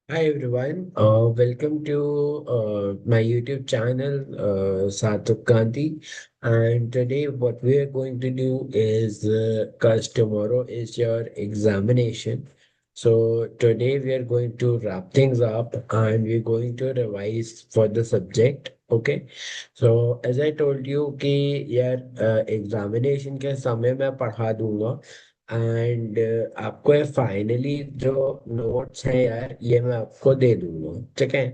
Hi everyone, welcome to my YouTube channel, Sathuk Gandhi. And today, what we are going to do is, because tomorrow is your examination, so today we are going to wrap things up and we're going to revise for the subject. Okay, so as I told you कि यार examination के समय मैं पढ़ा दूंगा and आपको ये finally जो नोट्स है यार ये मैं आपको दे दूंगा। ठीक है,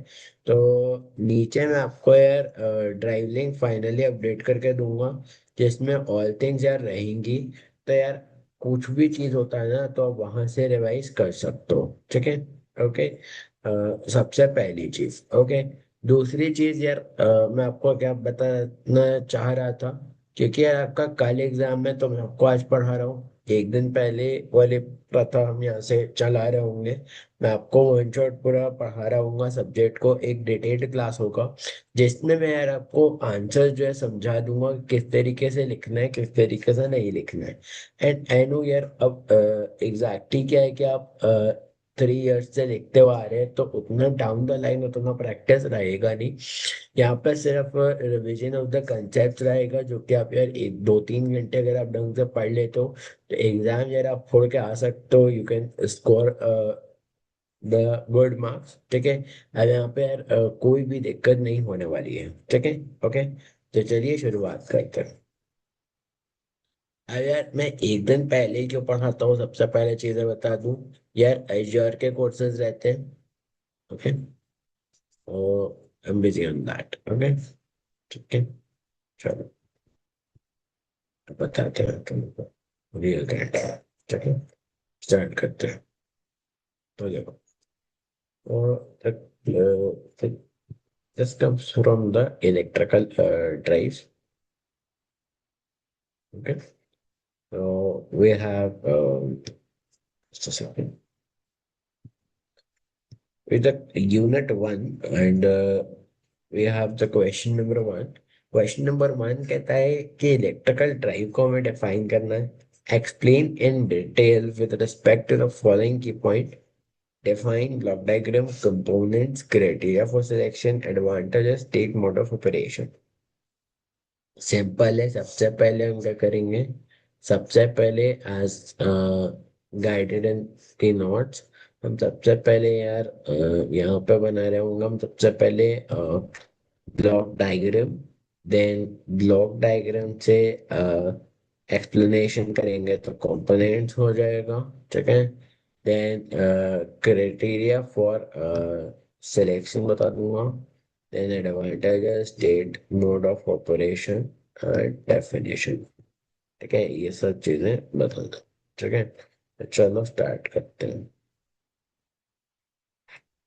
तो नीचे मैं आपको यार ड्राइव लिंक फाइनली अपडेट करके दूंगा जिसमें ऑल थिंग्स यार रहेंगी। तो यार कुछ भी चीज होता है ना तो आप वहां से रिवाइज कर सकते हो। ठीक है, ओके। सबसे पहली चीज, ओके। दूसरी चीज यार, मैं आपको क्या बताना चाह रहा था, क्योंकि यार आपका कल एग्जाम है तो मैं आपको आज पढ़ा रहा हूँ। एक दिन पहले वाले प्रथा हम यहाँ से चला रहे होंगे। मैं आपको वन शॉट पूरा पढ़ा रहा हूँ सब्जेक्ट को, एक डिटेल्ड क्लास होगा जिसमें मैं यार आपको आंसर जो है समझा दूंगा कि किस तरीके से लिखना है किस तरीके से नहीं लिखना है। एंड आई नो यार, अब एग्जैक्टली क्या है कि आप 3 इयर्स से लिखते हुए आ रहे हैं तो उतना डाउन द लाइन उतना प्रैक्टिस रहेगा नहीं। यहाँ पर सिर्फ रिवीजन ऑफ द कंसेप्ट रहेगा जो कि आप यार 1 2 3 घंटे अगर आप ढंग से पढ़ लेते हो तो एग्जाम यार आप फोड़ के आ सकते हो। You can score the good marks. ठीक है, अब यहाँ पे यार कोई भी दिक्कत नहीं होने वाली है। ठीक है, ओके। तो चलिए शुरुआत करते हैं। अब यार मैं एक दिन पहले ही क्यों पढ़ाता हूँ, सबसे पहले चीजें बता दूं। यार एज्योर के कोर्सेज रहते हैं। ओके, तो I am busy on that. Okay, ठीक है, चलो बताते हैं तुमको रियल कैरेक्टर। ठीक है, स्टार्ट करते हैं। तो देखो, और this comes from the electrical drives. Okay, so we have just a second with the unit one, and we have the question number one. Question number one कहता है कि इलेक्ट्रिकल ड्राइव को हमें डिफाइन करना है। Explain in detail with respect to the following key point. Define block diagram, components, criteria for selection, advantages, take mode of operation। Simple है। सबसे पहले हम क्या करेंगे, सबसे पहले एज गाइडेड इन की नोट्स, हम सबसे पहले यार यहाँ पे बना रहे होंगे हम सबसे पहले block diagram. Then block diagram से एक्सप्लेनेशन करेंगे तो कंपोनेंट्स हो जाएगा। ठीक है, देन क्राइटेरिया फॉर सिलेक्शन बता दूंगा। Then advantages, state, mode of operation, definition. ठीक है, ये सब चीजें बता दो। ठीक है, तो चलो स्टार्ट करते हैं।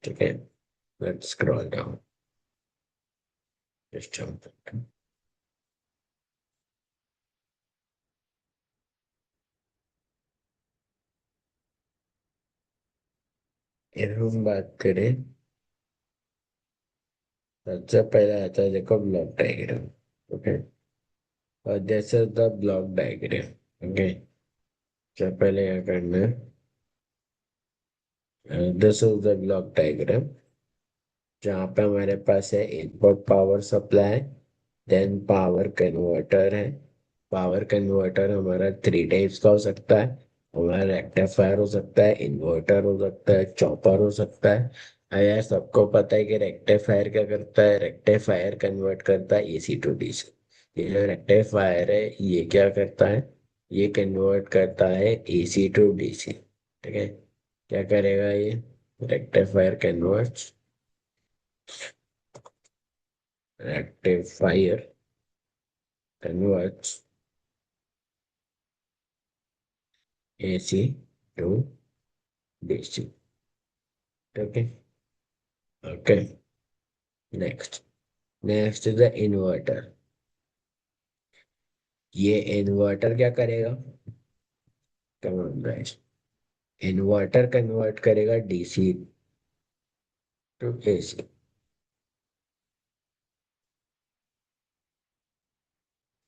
ठीक है, let's scroll down. Just jump. फिर हम बात करें, सबसे पहले आता है देखो ब्लॉक डायग्राम। ओके, और this is the block diagram. Okay, सबसे पहले क्या करना है, this is the block diagram जहाँ पे हमारे पास है input power supply, then power converter है। पावर कन्वर्टर हमारा 3 टाइप्स का हो सकता है। हमारा रेक्टिफायर हो सकता है, इन्वर्टर हो सकता है, चॉपर हो सकता है। यार सबको पता है कि रेक्टिफायर क्या करता है, रेक्टिफायर कन्वर्ट करता है एसी टू डीसी। ये जो रेक्टिफायर है ये क्या करता है, ये कन्वर्ट करता है एसी टू डीसी। ठीक है, क्या करेगा ये, rectifier converts, rectifier converts AC to DC. Okay, okay. Next, next is the inverter. ये इन्वर्टर क्या करेगा, come on guys, inverter convert करेगा DC to AC.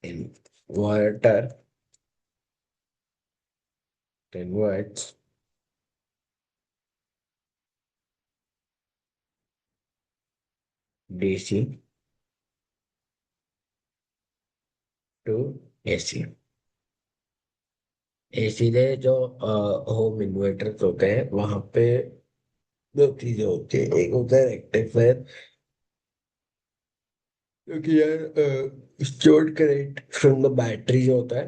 Inverter converts DC to AC. इसीलिए जो होम इन्वर्टर्स होते हैं वहां पे दो चीजें होती है, एक होता है रेक्टिफायर, क्योंकि यार stored current from the battery जो होता है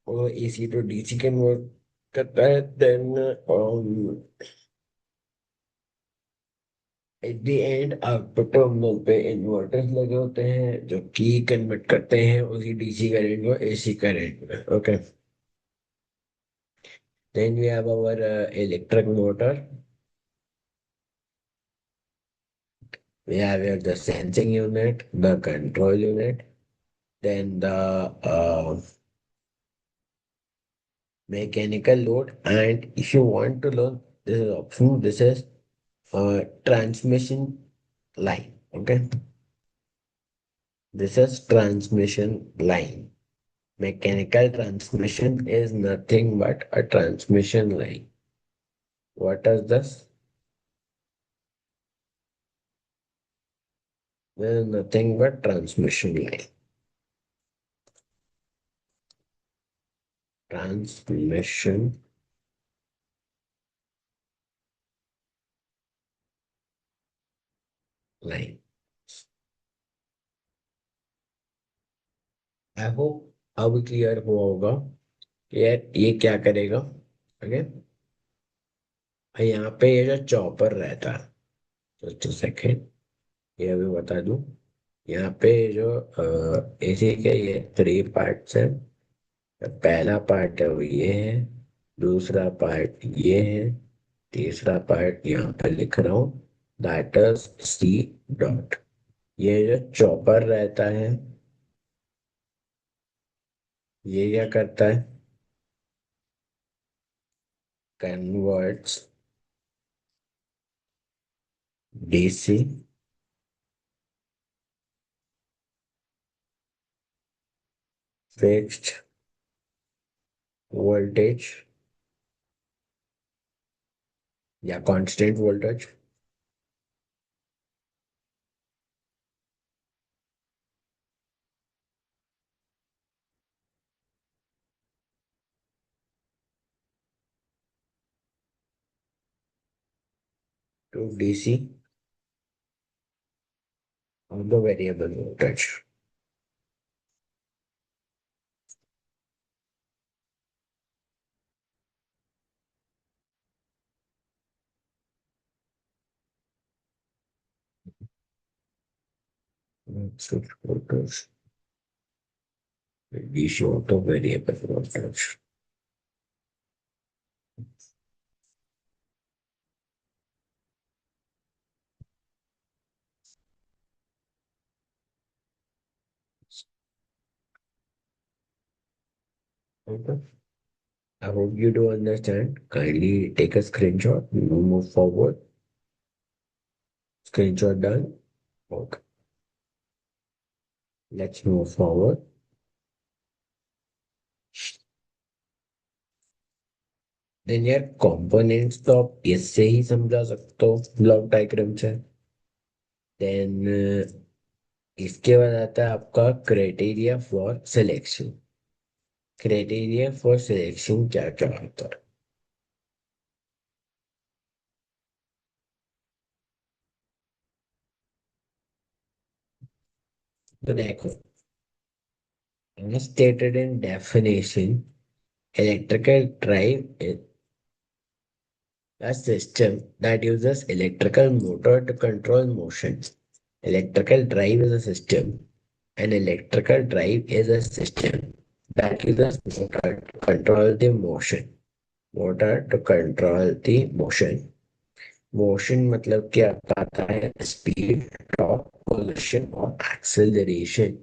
वो एसी टू डीसी कन्वर्ट करता है। Then at the end output terminal पे इन्वर्टर्स लगे होते हैं जो कि कन्वर्ट करते हैं उसी डीसी करंट को एसी करंट में। Okay, then we have our electric motor. We have here the sensing unit, the control unit, then the mechanical load, and if you want to learn this is option, this is transmission line. Okay, this is transmission line. Mechanical transmission is nothing but a transmission line. What is this? This is nothing but transmission line. Transmission line. I hope अब clear हुआ होगा कि यार ये क्या करेगा। Okay, यहाँ पे ये जो चॉपर रहता है, जस्ट सेकेंड, ये अभी बता दूं। यहाँ पे जो एसी के ये थ्री पार्ट्स है। पहला पार्ट है वो ये है, दूसरा पार्ट ये है, तीसरा पार्ट यहाँ पे लिख रहा हूँ, दैट इज सी डॉट। ये जो चॉपर रहता है ये क्या करता है, कन्वर्ट्स डीसी फिक्स्ड वोल्टेज या constant voltage to DC of the variable voltage. Switch voltage, DC auto variable voltage. Okay. I hope you do understand. Kindly take a screenshot. We will move forward. Screenshot done. Okay. Let's move forward. Then यार components तो आप इससे ही समझा सकते हो block diagram से। Then इसके बाद आता है आपका criteria for selection. Criteria for selection क्या क्या होता है, तो देखो, as stated in definition, electrical drive is a system that uses electrical motor to control motion. Electrical drive is a system. An electrical drive is a system that uses motor to control the motion. Motor to control the motion. Motion मतलब क्या आता है, speed, torque, position और acceleration.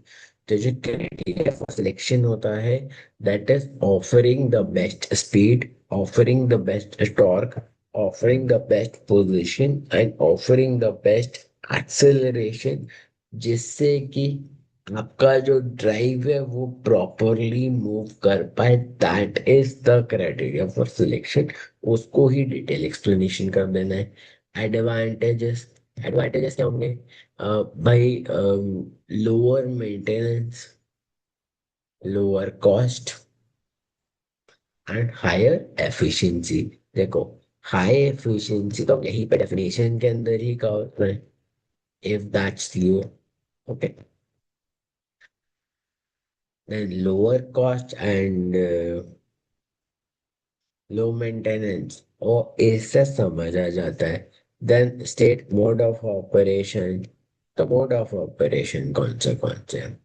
तो जो criteria for selection होता है that is offering the best speed, offering the best torque, offering the best position and offering the best acceleration, जिससे कि आपका जो ड्राइव है वो प्रॉपरली मूव कर पाए। That is the criteria for selection. उसको ही डिटेल एक्सप्लेनेशन कर देना है। एडवांटेजेस, एडवांटेजेस क्या होंगे, by lower maintenance, lower cost, and higher efficiency. देखो, हाई एफिशिएंसी तो यहीं पे डेफिनेशन के अंदर ही कवर है, if that's clear. Okay. Then lower cost and low maintenance और इससे समझ आ जाता है. Then state mode of operation. तो मोड ऑफ ऑपरेशन कौन से हैं?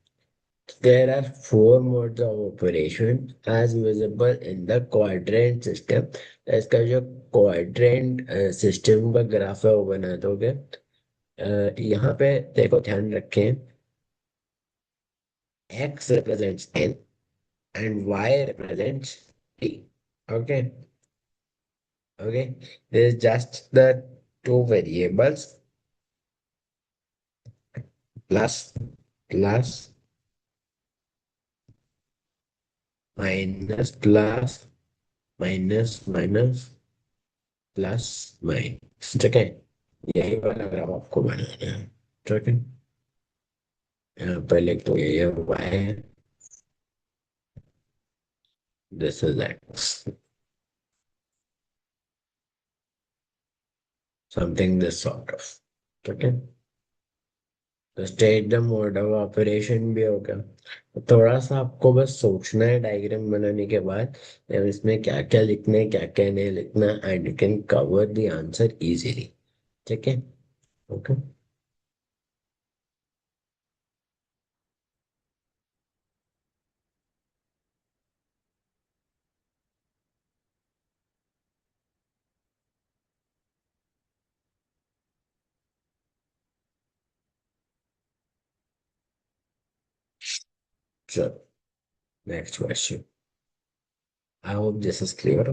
There are four modes of operation as visible in the quadrant system. तो इसका जो क्वाड्रेंट सिस्टम का ग्राफ है वो बना दोगे. यहाँ पे देखो, ध्यान रखें, x represents n and y represents t. Okay. Okay, there's just the two variables, plus, plus, minus, plus, minus, minus, plus minus. ठीक है, यही वाला ग्राफ आपको बनाना है. ठीक है, यहाँ पर लिख दो, ये वाई है, this is x, something this sort of. ठीक है, तो state the mode of operation भी होगा. तो थोड़ा सा आपको बस सोचना है डायग्राम बनाने के बाद, अब इसमें क्या क्या लिखना है, क्या क्या नहीं लिखना, and you can cover the answer easily. ठीक है. ओके. चलो, next question. I hope this is clear.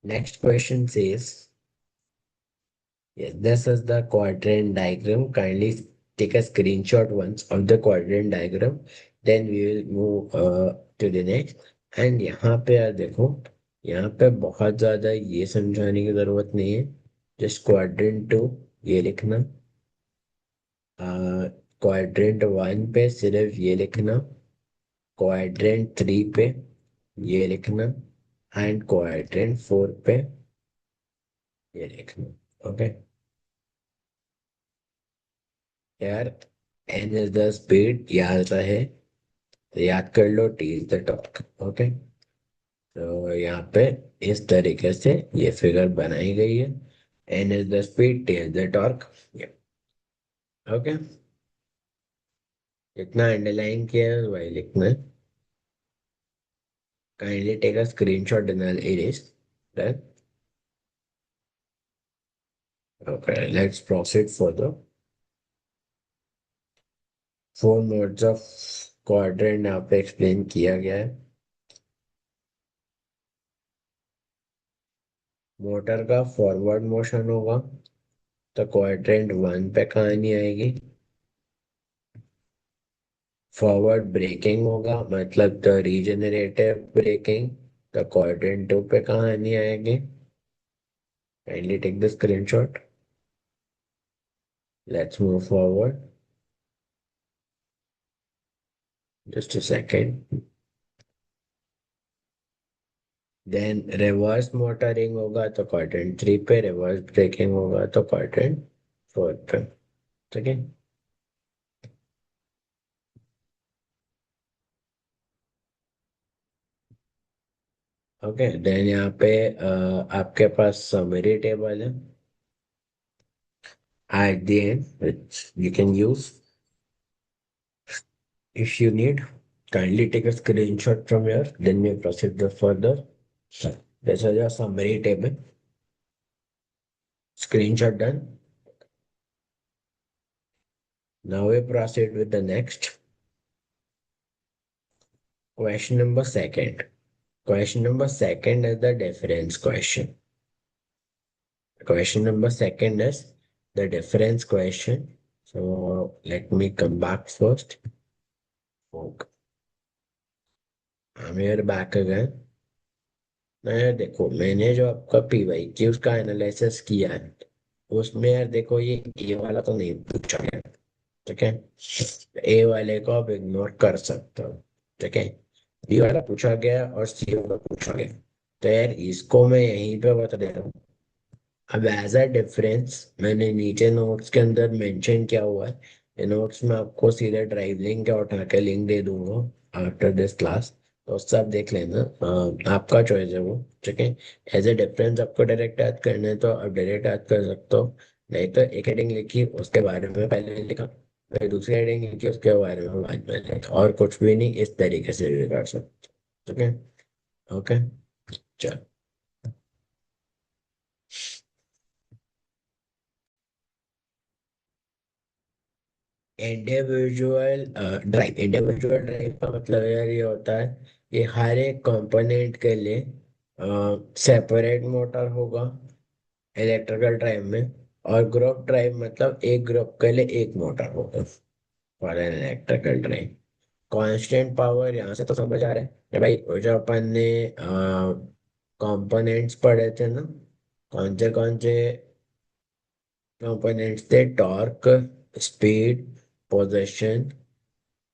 Next question says, yes, this is the quadrant diagram. Kindly take a screenshot once of the quadrant diagram. Then we will move to the next. And यहाँ पे यार देखो, यहाँ पे बहुत ज़्यादा ये समझाने की ज़रूरत नहीं है. जस्ट क्वाड्रेंट टू ये लिखना, क्वाड्रेंट वन पे सिर्फ ये लिखना, क्वाड्रेंट थ्री पे ये लिखना, एंड क्वाड्रेंट फोर पे ये लिखना. ओके यार, एन इज द स्पीड याद रहे तो याद कर लो, T is the torque. Okay, तो यहाँ पे इस तरीके से ये फिगर बनाई गई है. N is the speed, T is the torque. Okay, जितना अंडरलाइन किया है वही लिखना है. Kindly take a screenshot and erase that. Okay, let's proceed further. Four modes of quadrant यहाँ पे एक्सप्लेन किया गया है. मोटर का फॉरवर्ड मोशन होगा तो क्वाड्रेंट वन पे कहानी आएगी. फॉरवर्ड ब्रेकिंग होगा मतलब the regenerative braking, the quadrant two पे कहानी आएगी. Kindly take the screenshot. Let's move forward. Just a second. Then reverse motoring होगा तो क्वाड्रेंट थ्री पे, रिवर्स ब्रेकिंग होगा तो क्वाड्रेंट फोर पे. ठीक है. ओके, देन यहाँ पे आपके पास समरी टेबल है at the end which you can use if you need. Kindly take a screenshot from here, then we proceed the further. This is your summary table. Screenshot done. Now we proceed with the next. Question number second. Question number second is the difference question. Question number second is the difference question. So let me come back first. Okay. I'm here back again. ना यार देखो, मैंने जो आपका PY की उसका analysis किया है, उसमें यार देखो ये ए वाला तो नहीं पूछा गया। ठीक है, ए वाले को आप इग्नोर कर सकते हो। ठीक है, बी वाला पूछा गया और सी वाला पूछा गया। तो यार इसको मैं यहीं पे बता दे रहा हूँ। अब एज अ डिफरेंस मैंने नीचे नोट्स के अंदर मेंशन किया हुआ है। ये नोट्स में आपको सीधे ड्राइव लिंक या उठा के लिंक दे दूंगा आफ्टर दिस क्लास। तो उससे आप देख लेना, आपका चॉइस है वो। ठीक है, एज ए डिफरेंस आपको डायरेक्ट याद करना है तो आप डायरेक्ट याद कर सकते हो। नहीं तो एक हेडिंग लिखी उसके बारे में पहले लिखा, फिर दूसरी हेडिंग लिखी उसके बारे में बाद में लिखा, और कुछ भी नहीं, इस तरीके से भी कर सकते हो। ठीक है, ओके, चलो। इंडिविजुअल ड्राइव का मतलब यार ये होता है कि हर एक कंपोनेंट के लिए सेपरेट मोटर होगा इलेक्ट्रिकल ड्राइव में। और ग्रुप ड्राइव मतलब एक ग्रुप के लिए एक मोटर होगा for an electrical drive. Constant power यहाँ से तो समझ आ रहा है कि भाई वो जो अपन ने कंपोनेंट्स पढ़े थे ना, कौन से कंपोनेंट्स थे? Torque, speed, position,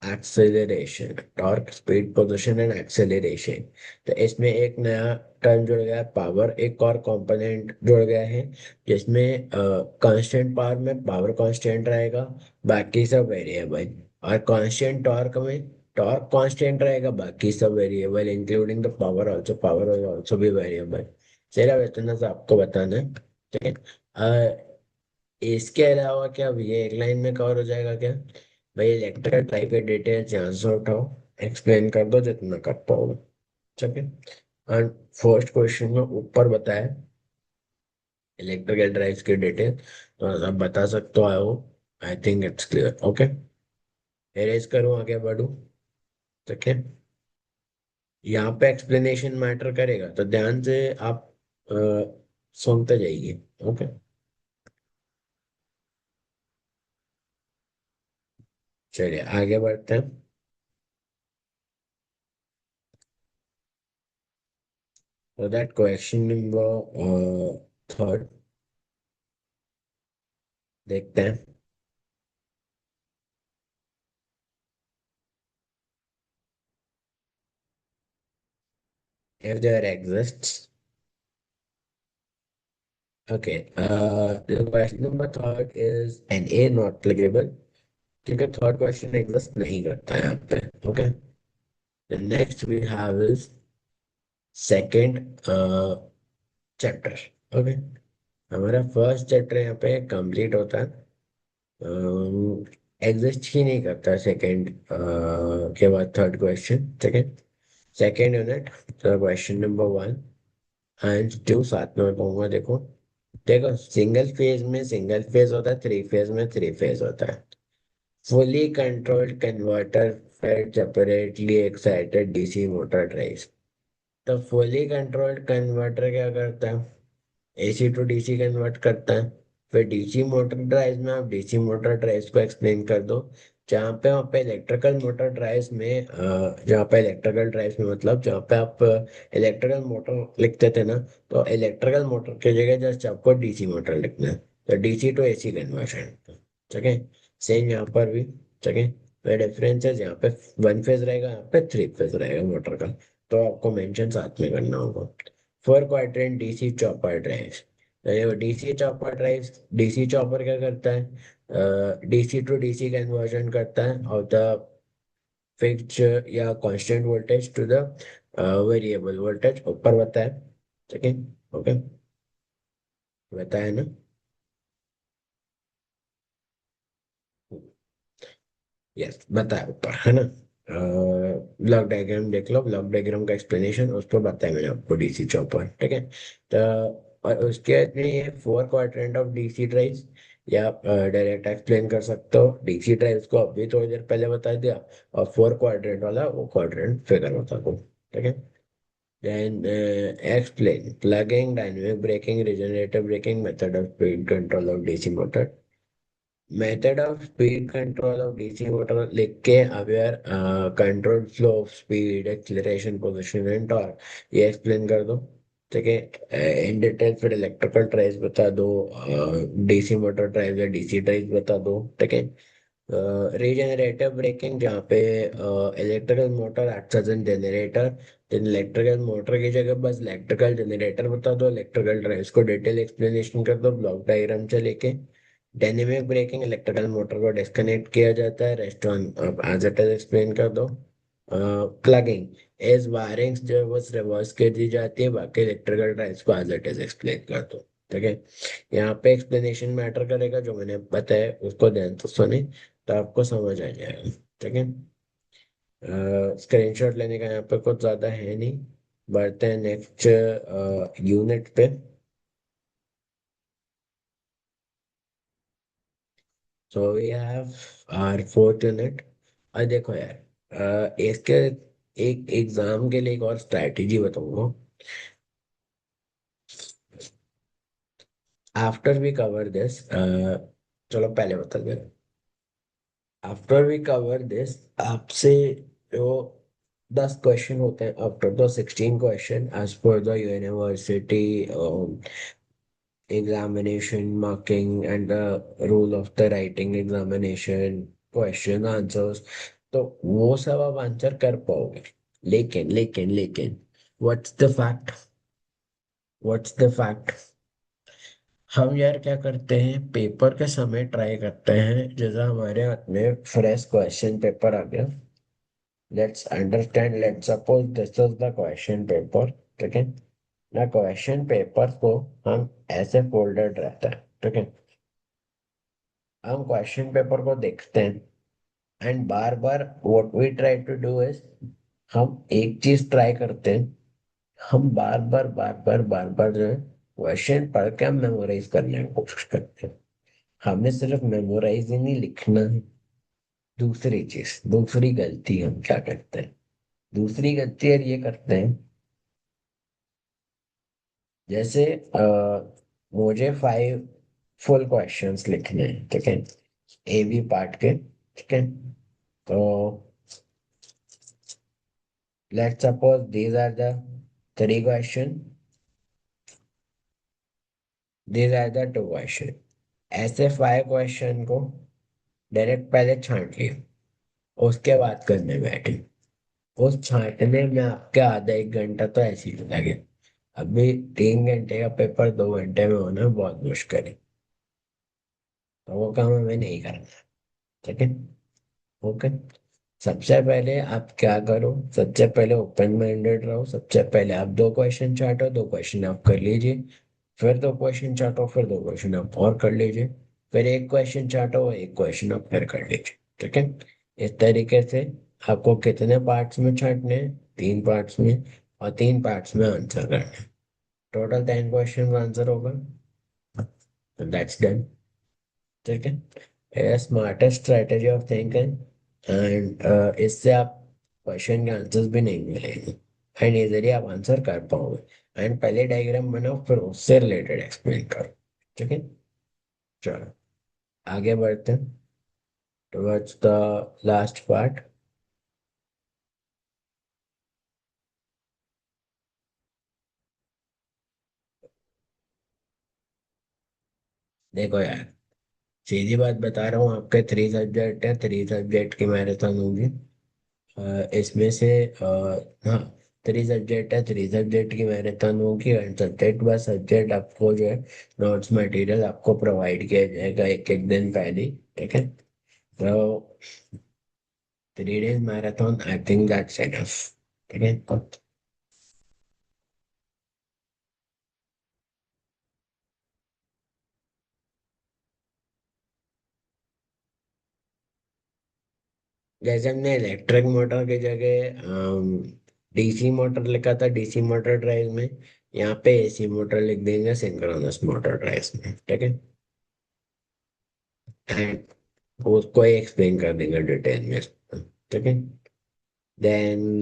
acceleration. Torque, speed, position and acceleration. तो इसमें एक नया टर्म जुड़ गया है, पावर। एक और कंपोनेंट जुड़ गया है जिसमें कांस्टेंट पावर में पावर कांस्टेंट रहेगा, बाकी सब वेरिएबल। और कांस्टेंट टॉर्क में टॉर्क कांस्टेंट रहेगा, बाकी सब variable including the power also. Power will also भी वेरिएबल। सिर्फ इतना सा आपको बताना है। ठीक है, इसके अलावा क्या ये एक लाइन में कवर हो जाएगा क्या? भाई इलेक्ट्रिकल टाइप के डिटेल्स यहाँ से उठाओ, एक्सप्लेन कर दो जितना कर पाओगे। ठीक है, एंड फर्स्ट क्वेश्चन में ऊपर बताया इलेक्ट्रिकल ड्राइव्स की डिटेल, तो आप बता सकते हो। I think it's clear. Okay, arrays करूँ, आगे बढ़ूँ? ठीक है, यहाँ पे एक्सप्लेनेशन मैटर करेगा तो ध्यान से आप अ, सुनते जाइए। ओके, चलिए आगे बढ़ते हैं। तो दैट क्वेश्चन नंबर थर्ड, देखते हैं। If there exists, okay, the question number third is an A not applicable क्योंकि थर्ड क्वेश्चन एग्जिस्ट नहीं करता है यहाँ पे। Okay, the next we have is second chapter. Okay, हमारा फर्स्ट चैप्टर यहाँ पे कंप्लीट होता है, एग्जिस्ट ही नहीं करता सेकंड के बाद third question. Second second unit, तो question number one and two साथ में कहूंगा। देखो देखो, सिंगल फेज में सिंगल फेज होता है, थ्री फेज में थ्री फेज होता है। Fully controlled converter fed separately excited DC motor drive. तो फुली कंट्रोल्ड कन्वर्टर क्या करता है? एसी टू डीसी कन्वर्ट करता है। फिर डीसी मोटर ड्राइव में आप डीसी मोटर ड्राइव को एक्सप्लेन कर दो। जहाँ पे इलेक्ट्रिकल मोटर ड्राइव में जहाँ पे इलेक्ट्रिकल ड्राइव में मतलब जहाँ पे आप इलेक्ट्रिकल मोटर लिखते थे ना, तो इलेक्ट्रिकल मोटर की जगह जस्ट आपको डीसी मोटर लिखना है। तो डीसी टू एसी कन्वर्शन। ठीक है, सेम यहाँ पर भी। ठीक है, तो डिफरेंस है यहाँ पे वन फेज रहेगा, यहाँ पे थ्री फेज रहेगा मोटर का। तो आपको मेंशन साथ में करना होगा। Four quadrant DC chopper drive. तो ये DC chopper drive, DC chopper क्या करता है? डीसी टू डीसी कन्वर्जन करता है और द फिक्स्ड या constant voltage to the variable voltage, ऊपर बताया। ठीक है, ओके, बताया ना? यस, बताया ऊपर है ना। ब्लॉक डायग्राम देख लो, ब्लॉक डायग्राम का एक्सप्लेनेशन उस पर बताया मैंने आपको, डीसी चॉपर। ठीक है, तो और उसके बाद में ये four quadrant of DC drive, या डायरेक्ट एक्सप्लेन कर सकते हो। डीसी ड्राइव को अभी थोड़ी देर पहले बता दिया, और फोर क्वाड्रेंट वाला वो क्वाड्रेंट फिगर बता दो। ठीक है, then explain plugging, dynamic braking, regenerative braking, method of speed control of DC motor. Method of speed control of DC motor लिख के aware control flow of speed, acceleration, position and torque, ये explain कर दो। ठीक है। In detail फिर electrical drive बता दो, डीसी मोटर ड्राइव या डीसी ड्राइव बता दो। ठीक है। रीजेनरेटिव ब्रेकिंग, जहाँ पे electrical motor acts as an generator, electrical motor की जगह बस इलेक्ट्रिकल जनरेटर बता दो। इलेक्ट्रिकल ड्राइव्स को डिटेल एक्सप्लेनेशन कर दो ब्लॉक डायग्राम से लेके। डायनेमिक ब्रेकिंग, इलेक्ट्रिकल मोटर को डिस्कनेक्ट किया जाता है, rest on as it is explain कर दो। प्लगिंग एज वायरिंग्स जो है वो रिवर्स कर दी जाती है, बाकी इलेक्ट्रिकल ड्राइव्स को एज इट इज एक्सप्लेन कर दो। ठीक है। यहाँ पे एक्सप्लेनेशन मैटर करेगा, जो मैंने बताया उसको ध्यान से सुने तो आपको समझ आ जाएगा। ठीक है। स्क्रीनशॉट लेने का यहाँ पे कुछ ज़्यादा है नहीं। बढ़ते हैं नेक्स्ट यूनिट पे। So we have our fourth unit. और देखो यार, इसके एक एग्जाम के लिए एक और स्ट्रैटेजी बताऊंगा। आफ्टर वी कवर दिस, चलो पहले बता दे। आफ्टर वी कवर दिस, आपसे जो 10 क्वेश्चन होते हैं, आफ्टर द 16 क्वेश्चन एज पर the university examination marking and the rule of the writing examination question answers, तो वो सब आप आंसर कर पाओगे। लेकिन व्हाट्स द फैक्ट, हम यार क्या करते हैं, पेपर के समय ट्राई करते हैं जैसा हमारे हाथ में फ्रेश क्वेश्चन पेपर आ गया। Let's understand, let's suppose this is the question paper. ठीक है ना। क्वेश्चन पेपर को हम ऐसे फोल्डेड रहता है। ठीक है। हम क्वेश्चन पेपर को देखते हैं एंड बार बार what we try to do is, हम एक चीज ट्राई करते हैं। हम बार बार जो है क्वेश्चन पढ़ के हम मेमोराइज करने की कोशिश करते हैं। हमें सिर्फ मेमोराइज ही नहीं लिखना है। दूसरी चीज, दूसरी गलती हम क्या करते हैं, दूसरी गलती यार ये करते हैं, जैसे मुझे 5 फुल क्वेश्चंस लिखने हैं। ठीक है। ए बी पार्ट के। ठीक है। तो let's suppose these are the 3 question, these are the 2 question। ऐसे 5 क्वेश्चन को डायरेक्ट पहले छांट लिया, उसके बाद करने बैठे। उस छांटने में आपके आधा 1 घंटा तो ऐसे ही लगे। अभी 3 घंटे का पेपर 2 घंटे में होना बहुत मुश्किल है, तो वो काम हमें नहीं करना। ठीक है। ओके। सबसे पहले आप क्या करो, सबसे पहले ओपन माइंडेड रहो। सबसे पहले आप 2 क्वेश्चन चार्टो, 2 क्वेश्चन आप कर लीजिए। फिर 2 क्वेश्चन चार्टो, फिर 2 क्वेश्चन आप और कर लीजिए। फिर एक क्वेश्चन चार्टो, 1 क्वेश्चन आप फिर कर लीजिए। ठीक है। इस तरीके से आपको कितने पार्ट्स में छांटने हैं, 3 पार्ट्स में, और 3 पार्ट्स में आंसर करना है। टोटल 10 क्वेश्चन आंसर होगा। That's done. ठीक है। Smartest strategy of thinking. And इससे आप क्वेश्चन के आंसर्स भी नहीं मिलेंगे एंड इजीली आप आंसर कर पाओगे। एंड पहले डायग्राम बनाओ, फिर उससे रिलेटेड एक्सप्लेन करो। ठीक है। चलो आगे बढ़ते हैं टुवर्ड्स द लास्ट पार्ट। देखो यार, सीधी बात बता रहा हूँ, आपके 3 सब्जेक्ट है, 3 सब्जेक्ट की मैराथन होगी। इसमें से हाँ, 3 सब्जेक्ट है, 3 सब्जेक्ट की मैराथन होगी। एंड सब्जेक्ट बाय सब्जेक्ट आपको जो है नोट्स मटेरियल आपको प्रोवाइड किया जाएगा एक एक दिन पहले ही। ठीक है। तो 3 days marathon, I think that's enough. ठीक है। जैसे हमने इलेक्ट्रिक मोटर की जगह डीसी मोटर लिखा था डीसी मोटर ड्राइव में, यहाँ पे एसी मोटर लिख देंगे सिंक्रोनस मोटर ड्राइव में। ठीक है। एंड उसको एक्सप्लेन कर देंगे डिटेल में। ठीक है। देन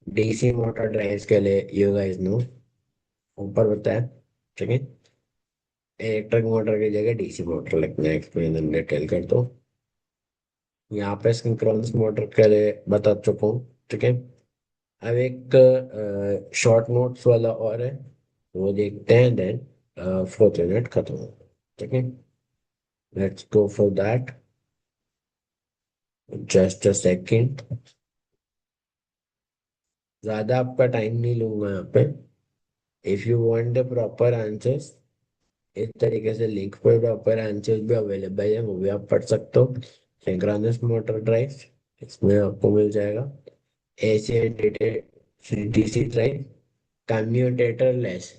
डीसी मोटर ड्राइव्स के लिए यू गाइस नो, ऊपर बताया। ठीक है। इलेक्ट्रिक मोटर की जगह डीसी मोटर लिखना है, एक्सप्लेन डिटेल कर दो। यहाँ पे सिंक्रोनस मोटर के लिए बता चुका हूँ। ठीक है। अब एक शॉर्ट नोट्स वाला और है, वो देखते हैं, देन 4 मिनट खत्म हो। ठीक है, let's go for that. Just a second, ज्यादा आपका टाइम नहीं लूंगा यहाँ पे। If you want the proper answers, इस तरीके से लिंक पर प्रॉपर आंसर्स भी अवेलेबल है, वो भी आप पढ़ सकते हो। सिंक्रोनस मोटर ड्राइव, इसमें आपको मिल जाएगा। AC and DC drive, commutator less,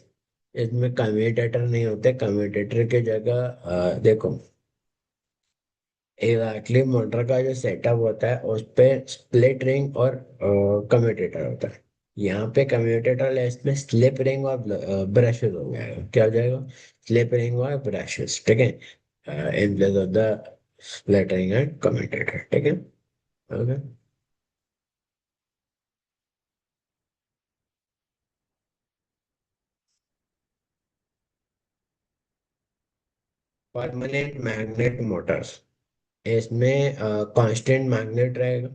इसमें कम्यूटेटर नहीं होते। कम्यूटेटर की जगह देखो, एग्जैक्टली मोटर का जो सेटअप होता है उस पे स्प्लिट रिंग और कम्यूटेटर होता है। यहाँ पे कम्यूटेटर लेस में स्लिप रिंग और ब्रशेस हो जाएगा। क्या हो जाएगा? स्लिप रिंग और ब्रशेस। ठीक है, in place of the split ring and commutator. ठीक है, ओके। परमानेंट मैग्नेट मोटर्स, इसमें कांस्टेंट मैग्नेट रहेगा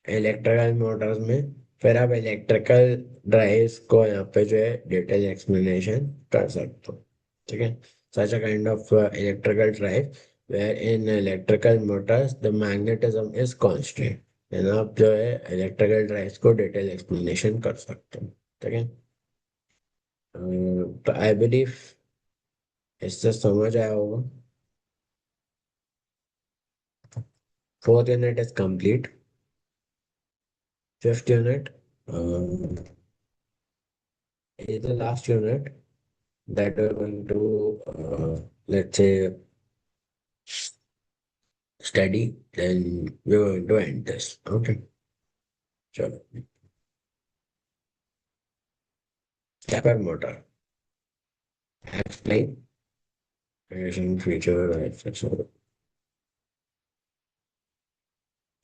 इलेक्ट्रिकल मोटर्स में। फिर आप इलेक्ट्रिकल ड्राइव्स को यहाँ पे जो है डिटेल एक्सप्लेनेशन कर सकते हो। ठीक है, such a kind of electrical drive where in electrical motors the magnetism is constant. आप जो है इलेक्ट्रिकल ड्राइव्स को डिटेल एक्सप्लेनेशन कर सकते हो। ठीक है, तो आई बिलीव इससे समझ आया होगा। 4th unit is complete. 5th unit is the last unit that we're going to, let's say, study. Then we're going to end this. Okay. So, stepper motor. Explain. Creation, feature, etc.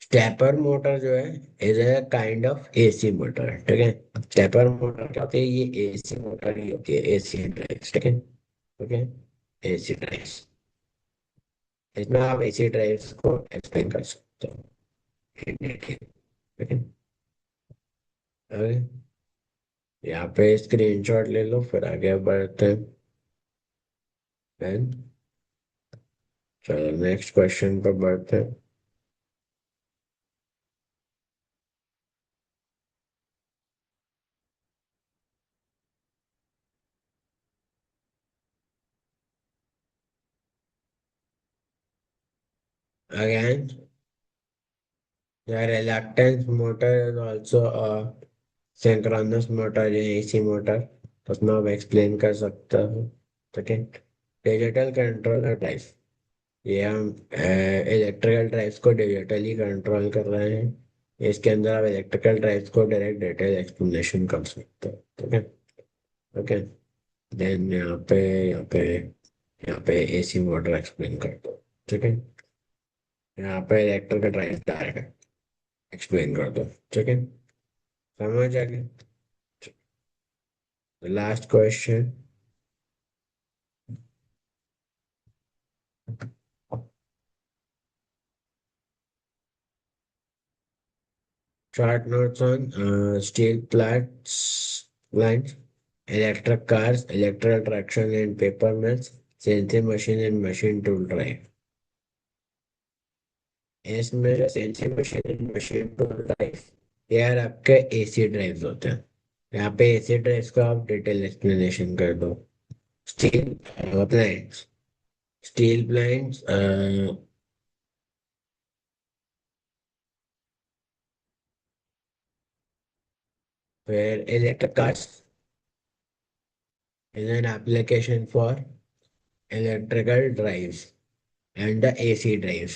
Stepper motor जो है is a kind of AC motor. ठीक है, stepper motor क्या होती है? ये AC motor ही होती है, एसी ड्राइव। ठीक है, ओके, एसी ड्राइव। इसमें आप एसी ड्राइव्स को एक्सप्लेन कर सकते हो। ठीक है, ओके। यहाँ पे स्क्रीनशॉट ले लो, फिर आगे बढ़ते हैं। Then, चलो नेक्स्ट क्वेश्चन पर बढ़ते हैं। Again, the reluctance motor is also a synchronous motor या AC मोटर, तो उसमें आप एक्सप्लेन कर सकते हो। ठीक है, डिजिटल कंट्रोलर ड्राइव, ये हम इलेक्ट्रिकल ड्राइव्स को डिजिटली कंट्रोल कर रहे हैं। इसके अंदर आप इलेक्ट्रिकल ड्राइव्स को डायरेक्ट डिटेल एक्सप्लेनेशन कर सकते हो। ठीक है, ओके। देन यहाँ पे एसी मोटर एक्सप्लेन कर दो। ठीक है, यहाँ पे इलेक्ट्रिकल ड्राइव डायरेक्ट एक्सप्लेन कर दो। ठीक है, समझ आ गया? Last question. Short notes on steel plants, electric cars, electrical traction and paper mills, CNC machine and machine tool drive. इसमें जो CNC machine and machine tool drive, ये यार आपके एसी ड्राइव्स होते हैं। यहाँ पे एसी ड्राइव्स का आप डिटेल एक्सप्लेनेशन कर दो। स्टील प्लांट्स, स्टील प्लांट्स, फिर electric cars is an application for electrical drives and the AC drives.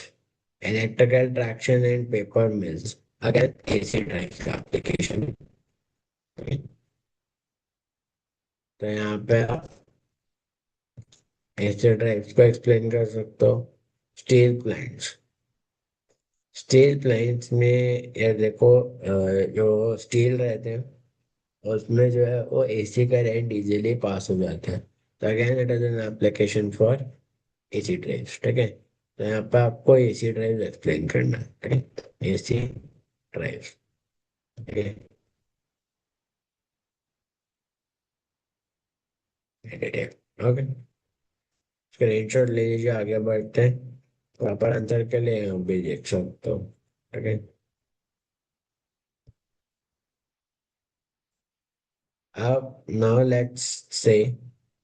Electrical traction and paper mills, again AC drives का application है। तो यहाँ पे आप AC drives को एक्सप्लेन कर सकते हो। स्टील प्लांट्स, स्टील प्लांट्स में ये देखो, जो स्टील रहते हैं उसमें जो है वो एसी करंट इजीली पास हो जाता है। तो again it is an application for AC drive. ठीक है, तो यहाँ पे आपको एसी ड्राइव एक्सप्लेन करना है। ठीक है, AC drive. Okay. Okay, screenshot ले लीजिए, आगे बढ़ते हैं। प्रॉपर आंसर के लिए हम भी देख सकते हो। ओके। अब नाउ लेट्स से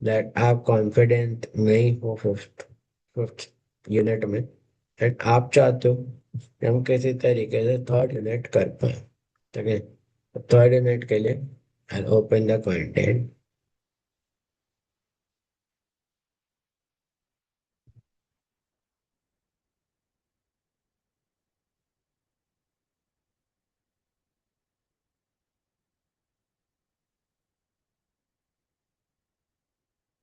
दैट आप कॉन्फिडेंट नहीं हो फिफ्थ फिफ्थ यूनिट में, एंड आप चाहते हो कि हम किसी तरीके से थर्ड यूनिट कर पाए। ठीक है, थर्ड यूनिट के लिए आई ओपन द कंटेंट।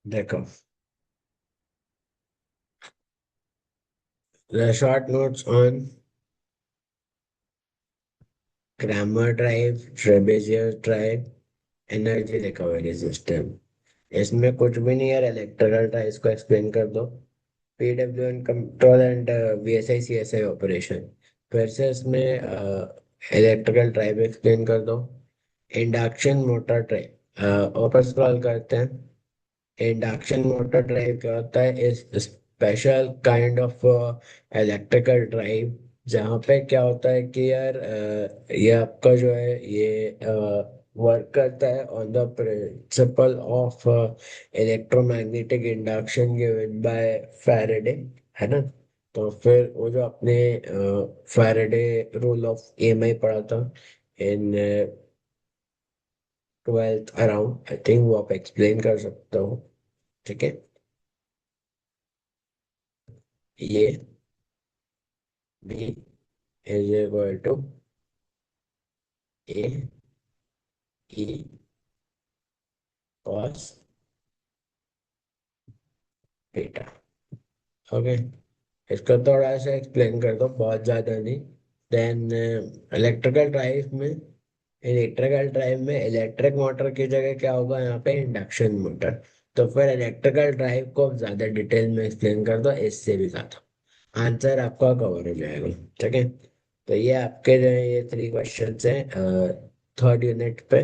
देखो, the short notes on grammar drive, trapezius drive, energy recovery system. इसमें कुछ भी नहीं यार, इलेक्ट्रिकल ड्राइव को एक्सप्लेन कर दो। PWN control and VSI CSI operation. फिर से इसमें इलेक्ट्रिकल ड्राइव एक्सप्लेन कर दो। इंडक्शन मोटर ड्राइव ऊपर स्क्रॉल करते हैं। इंडक्शन मोटर ड्राइव क्या होता है, इस special kind of electrical drive, जहाँ पे क्या होता है कि यार ये आपका जो है ये वर्क करता है on the principle of electromagnetic induction given by Faraday, है ना। तो फिर वो जो आपने फैराडे रूल ऑफ ईएमआई पढ़ा था in twelfth around, I think वो आप एक्सप्लेन कर सकते हो। ठीक है, ये B is equal to A E cos beta. Okay, इसको थोड़ा सा एक्सप्लेन कर दो, बहुत ज़्यादा नहीं। देन इलेक्ट्रिकल ड्राइव में, इलेक्ट्रिकल ड्राइव में इलेक्ट्रिक मोटर की जगह क्या होगा यहाँ पे, इंडक्शन मोटर। तो फिर इलेक्ट्रिकल ड्राइव को ज़्यादा डिटेल में एक्सप्लेन कर दो, इससे भी ज़्यादा आंसर आपका कवर हो जाएगा। ठीक है, तो ये आपके जो है ये थ्री क्वेश्चन हैं थर्ड यूनिट पे।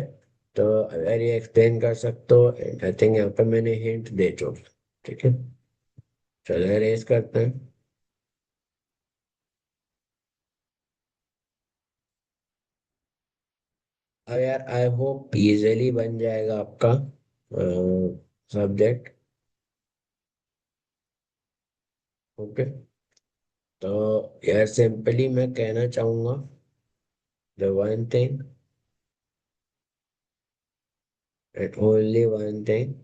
तो अगर ये एक्सप्लेन कर सकते हो, आई थिंक यहाँ पे मैंने हिंट दे चुका। ठीक है, चलो रेस करते हैं। अब यार आई होप इजीली बन जाएगा आपका सब्जेक्ट। ओके, तो यार सिंपली मैं कहना चाहूंगा the one thing and only one thing.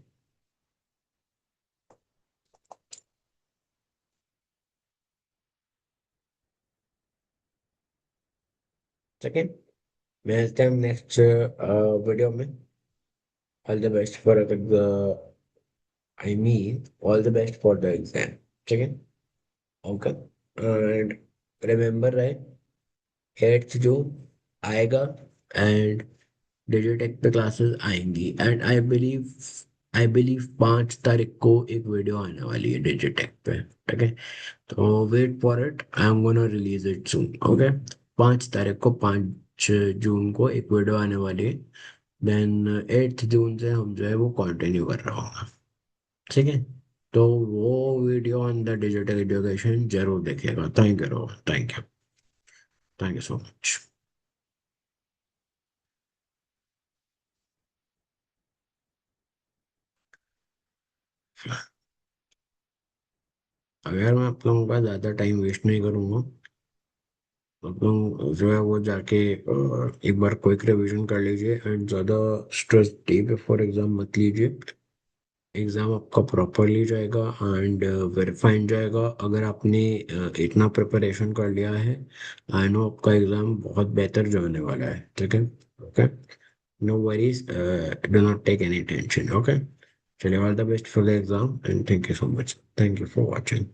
ठीक है, मिलते हैं नेक्स्ट वीडियो में। All the best for the, I mean all the best for the exam. ठीक है, ओके, एंड रिमेम्बर रहे 8th जून आएगा, एंड डिजिटेक पे क्लासेस आएंगी, एंड आई बिलीव 5 तारीख को एक वीडियो आने वाली है डिजिटेक पे। ठीक है, तो wait for it, I am gonna release it soon. Okay, 5 तारीख को, 5 जून को एक वीडियो आने वाली है। देन 8th जून से हम जो है वो कंटिन्यू कर रहा हूँ। ठीक है, तो वो video on the digital education जरूर देखिएगा। Thank you so much. अगर मैं आप लोगों का ज़्यादा टाइम वेस्ट नहीं करूँगा, आप लोग जो है वो जाके एक बार क्विक रिवीजन कर लीजिए, एंड ज़्यादा स्ट्रेस डे बिफोर एग्ज़ाम मत लीजिए। एग्ज़ाम आपका प्रॉपरली जाएगा एंड वेरीफाइड जाएगा अगर आपने इतना प्रिपरेशन कर लिया है। आई नो आपका एग्ज़ाम बहुत बेहतर जाने वाला है। ठीक है, okay, no worries, do not take any tension. Okay, चलिए, all the best for the exam and thank you so much. Thank you for watching.